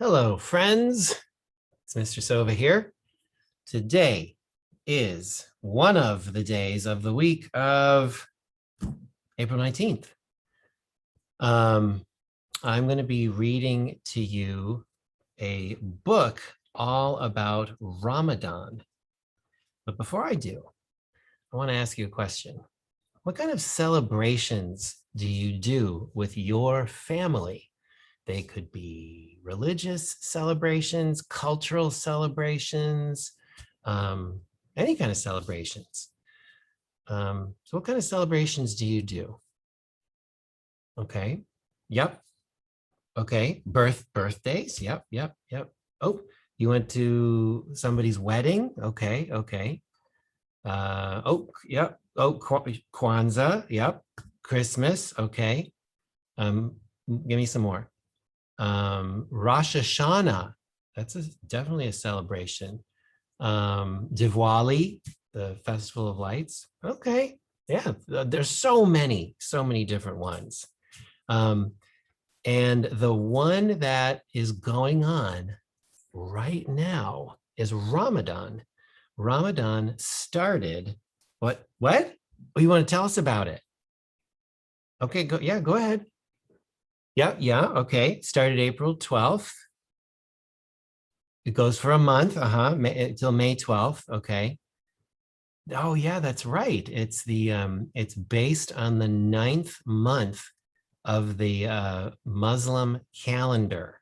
Hello, friends. It's Mr. Sova here. Today is one of the days of the week of April 19th. I'm going to be reading to you a book all about Ramadan. But before I do, I want to ask you a question. What kind of celebrations do you do with your family? They could be religious celebrations, cultural celebrations, any kind of celebrations. So what kind of celebrations do you do? Okay. Yep. Okay. Birthdays. Yep. Oh, you went to somebody's wedding. Okay. Yep. Oh, Kwanzaa. Yep. Christmas. Okay. Give me some more. Rosh Hashanah, that's definitely a celebration. Diwali, the Festival of Lights. Okay, yeah, there's so many different ones. And the one that is going on right now is Ramadan. Ramadan started, what? Oh, you want to tell us about it? Okay, go ahead. Yeah, okay. Started April 12th. It goes for a month, until May 12th, okay. Oh yeah, that's right. It's based on the 9th month of the Muslim calendar,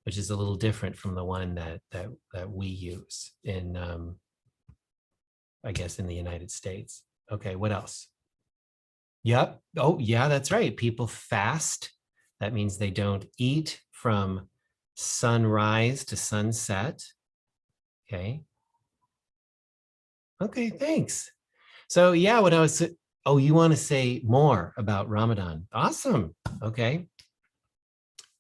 which is a little different from the one that we use in, I guess, in the United States. Okay, what else? Yep. Oh yeah, that's right. People fast. That means they don't eat from sunrise to sunset. Okay. Okay, thanks. So yeah, you want to say more about Ramadan? Awesome. Okay.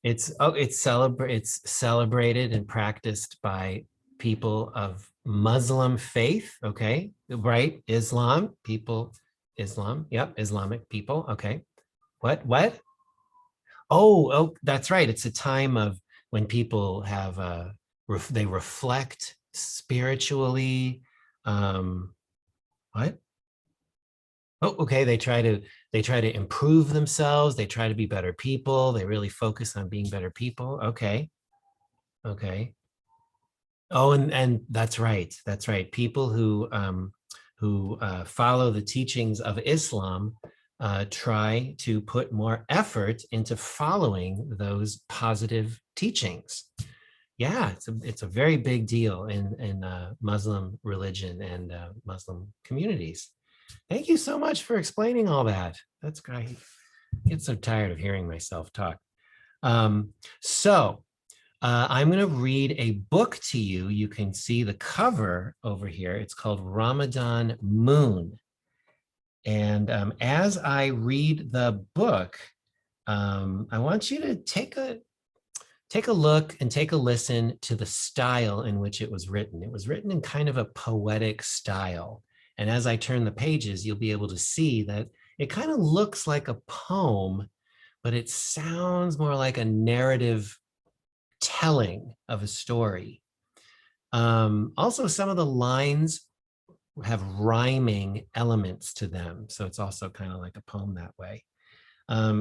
It's celebrated and practiced by people of Muslim faith. Okay, right? Islam. Yep, Islamic people. Okay. What? Oh, that's right. It's a time of when people have they reflect spiritually. What? Oh, okay. They try to improve themselves. They try to be better people. They really focus on being better people. Okay. Oh, and that's right. That's right. People who follow the teachings of Islam try to put more effort into following those positive teachings. Yeah, it's a very big deal in Muslim religion and Muslim communities. Thank you so much for explaining all that. That's great. I get so tired of hearing myself talk. I'm going to read a book to you. You can see the cover over here. It's called Ramadan Moon. And as I read the book, I want you to take a look and take a listen to the style in which it was written. It was written in kind of a poetic style. And as I turn the pages, you'll be able to see that it kind of looks like a poem, but it sounds more like a narrative telling of a story. Also, some of the lines have rhyming elements to them. So it's also kind of like a poem that way.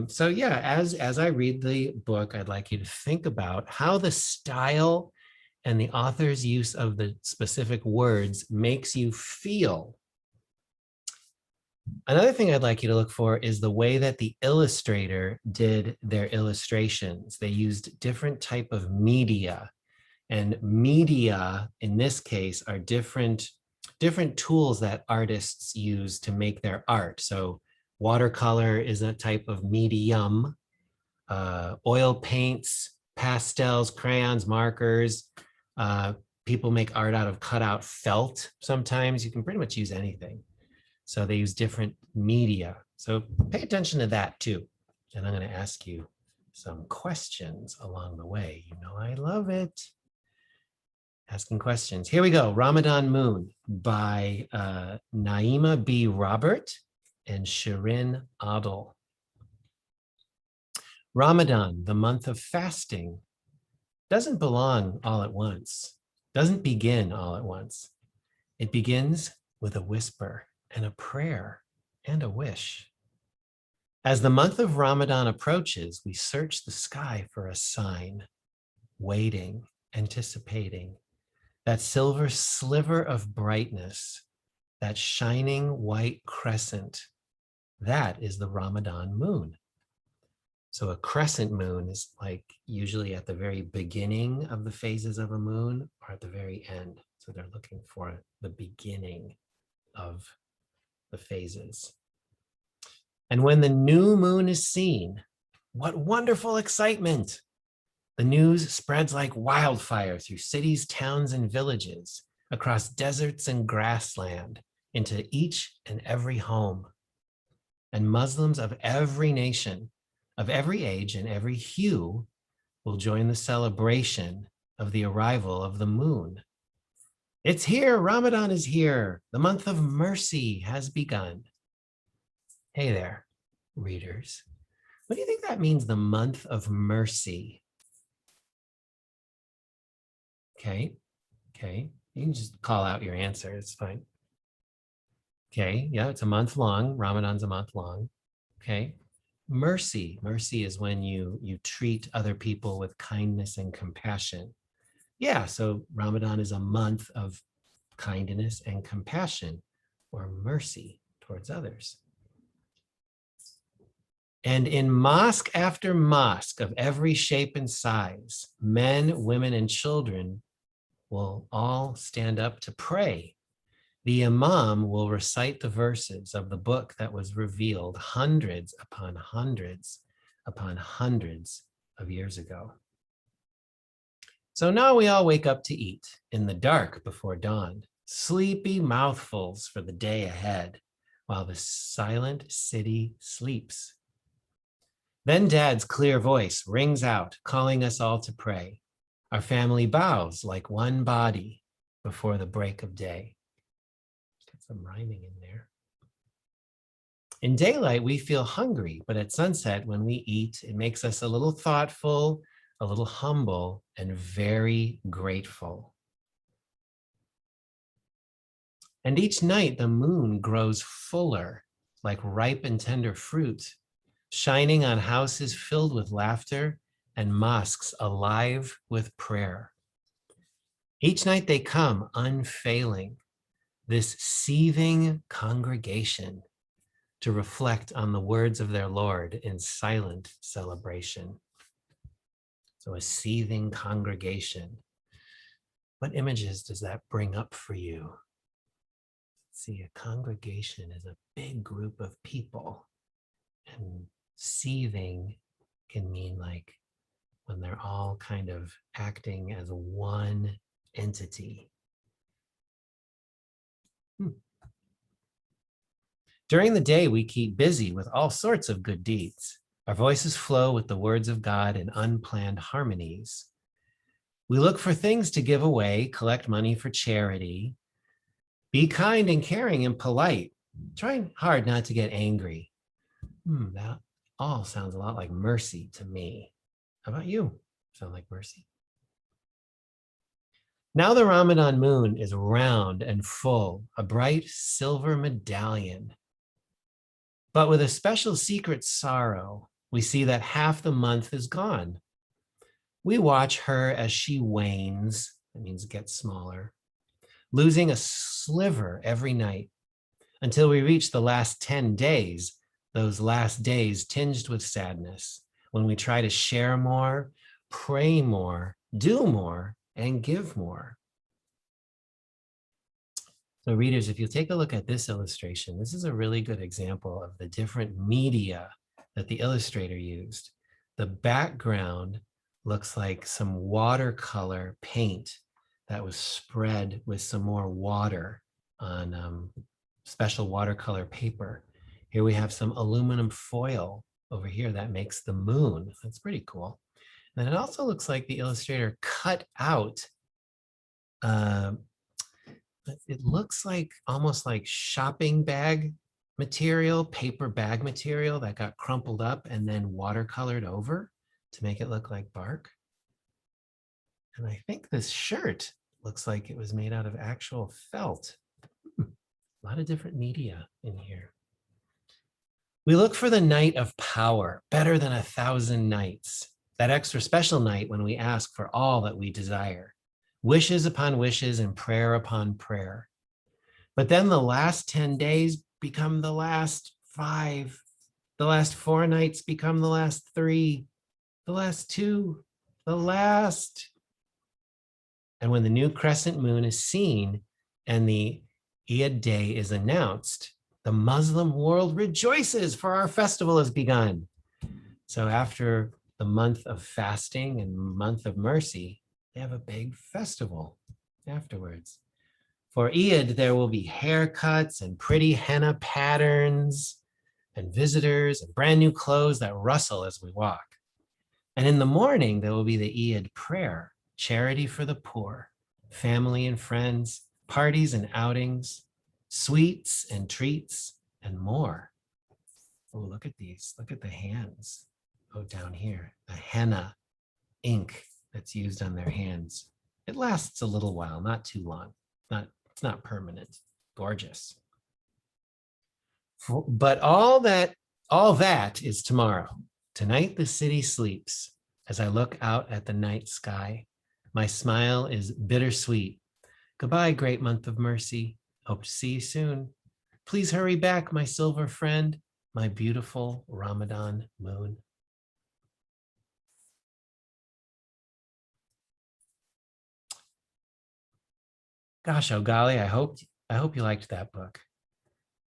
So yeah, as I read the book, I'd like you to think about how the style and the author's use of the specific words makes you feel. Another thing I'd like you to look for is the way that the illustrator did their illustrations. They used different type of media, and media in this case are different tools that artists use to make their art. So watercolor is a type of medium, oil paints, pastels, crayons, markers. People make art out of cutout felt sometimes. You can pretty much use anything. So they use different media. So pay attention to that too. And I'm going to ask you some questions along the way. You know, I love it. Asking questions. Here we go. Ramadan Moon by Naima B. Robert and Shirin Adel. Ramadan, the month of fasting, doesn't belong all at once, doesn't begin all at once. It begins with a whisper and a prayer and a wish. As the month of Ramadan approaches, we search the sky for a sign, waiting, anticipating, that silver sliver of brightness, that shining white crescent. That is the Ramadan moon. So a crescent moon is like usually at the very beginning of the phases of a moon or at the very end. So they're looking for the beginning of the phases. And when the new moon is seen, what wonderful excitement! The news spreads like wildfire through cities, towns, and villages, across deserts and grassland, into each and every home. And Muslims of every nation, of every age and every hue will join the celebration of the arrival of the moon. It's here, Ramadan is here. The month of mercy has begun. Hey there, readers. What do you think that means, the month of mercy? Okay, you can just call out your answer, it's fine. Okay, yeah, it's a month long. Ramadan's a month long. Okay, mercy is when you treat other people with kindness and compassion. Yeah, so Ramadan is a month of kindness and compassion, or mercy towards others. And in mosque after mosque of every shape and size, men, women, and children will all stand up to pray. The imam will recite the verses of the book that was revealed hundreds upon hundreds upon hundreds of years ago. So now we all wake up to eat in the dark before dawn, sleepy mouthfuls for the day ahead, while the silent city sleeps. Then Dad's clear voice rings out, calling us all to pray. Our family bows like one body before the break of day. Get some rhyming in there. In daylight, we feel hungry, but at sunset, when we eat, it makes us a little thoughtful, a little humble, and very grateful. And each night, the moon grows fuller, like ripe and tender fruit, shining on houses filled with laughter and mosques alive with prayer. Each night they come unfailing, this seething congregation, to reflect on the words of their Lord in silent celebration. So a seething congregation. What images does that bring up for you? See, a congregation is a big group of people, and seething can mean like when they're all kind of acting as one entity. During the day, we keep busy with all sorts of good deeds. Our voices flow with the words of God in unplanned harmonies. We look for things to give away, collect money for charity, be kind and caring and polite, trying hard not to get angry. That all sounds a lot like mercy to me. How about you? Sound like mercy? Now the Ramadan moon is round and full, a bright silver medallion. But with a special secret sorrow, we see that half the month is gone. We watch her as she wanes, that means gets smaller, losing a sliver every night until we reach the last 10 days, those last days tinged with sadness, when we try to share more, pray more, do more, and give more. So readers, if you take a look at this illustration, this is a really good example of the different media that the illustrator used. The background looks like some watercolor paint that was spread with some more water on special watercolor paper. Here we have some aluminum foil over here that makes the moon. That's pretty cool. And it also looks like the illustrator cut out it looks like almost like shopping bag material, paper bag material that got crumpled up and then watercolored over to make it look like bark. And I think this shirt looks like it was made out of actual felt. A lot of different media in here. We look for the night of power, better than 1,000 nights. That extra special night when we ask for all that we desire. Wishes upon wishes and prayer upon prayer. But then the last 10 days become the last 5. The last 4 nights become the last 3. The last 2. The last. And when the new crescent moon is seen and the Eid day is announced, the Muslim world rejoices, for our festival has begun. So after the month of fasting and month of mercy, they have a big festival afterwards. For Eid, there will be haircuts and pretty henna patterns and visitors and brand new clothes that rustle as we walk. And in the morning, there will be the Eid prayer, charity for the poor, family and friends, parties and outings, sweets and treats, and more. Oh, look at these. Look at the hands. Oh, down here, the henna ink that's used on their hands. It lasts a little while, not too long. It's not permanent. Gorgeous. But all that is tomorrow. Tonight the city sleeps. As I look out at the night sky, my smile is bittersweet. Goodbye, great month of mercy. Hope to see you soon. Please hurry back, my silver friend, my beautiful Ramadan moon. Gosh, oh golly, I hope you liked that book.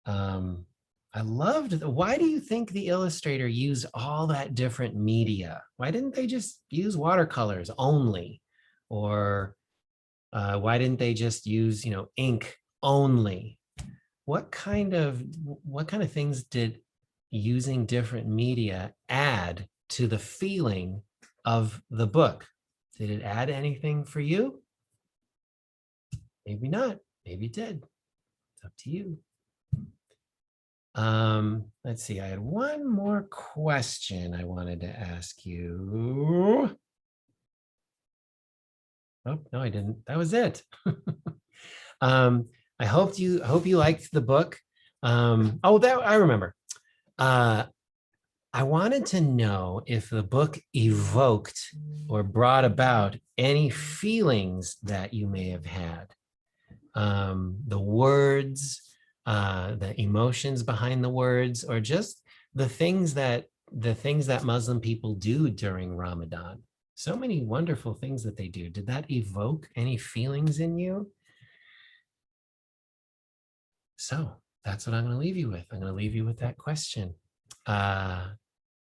I loved why do you think the illustrator used all that different media? Why didn't they just use watercolors only? Or why didn't they just use, ink only? What kind of things did using different media add to the feeling of the book? Did it add anything for you? Maybe not. Maybe it did. It's up to you. Let's see. I had one more question I wanted to ask you. Oh, no, I didn't. That was it. I hope you liked the book. That I remember. I wanted to know if the book evoked or brought about any feelings that you may have had. The words, the emotions behind the words, or just the things that Muslim people do during Ramadan. So many wonderful things that they do. Did that evoke any feelings in you? So that's what I'm going to leave you with. I'm going to leave you with that question. I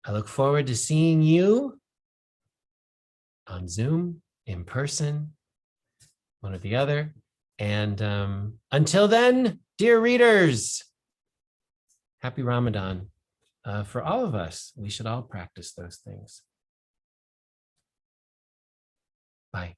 look forward to seeing you on Zoom, in person, one or the other. And until then, dear readers, happy Ramadan. For all of us, we should all practice those things. Bye.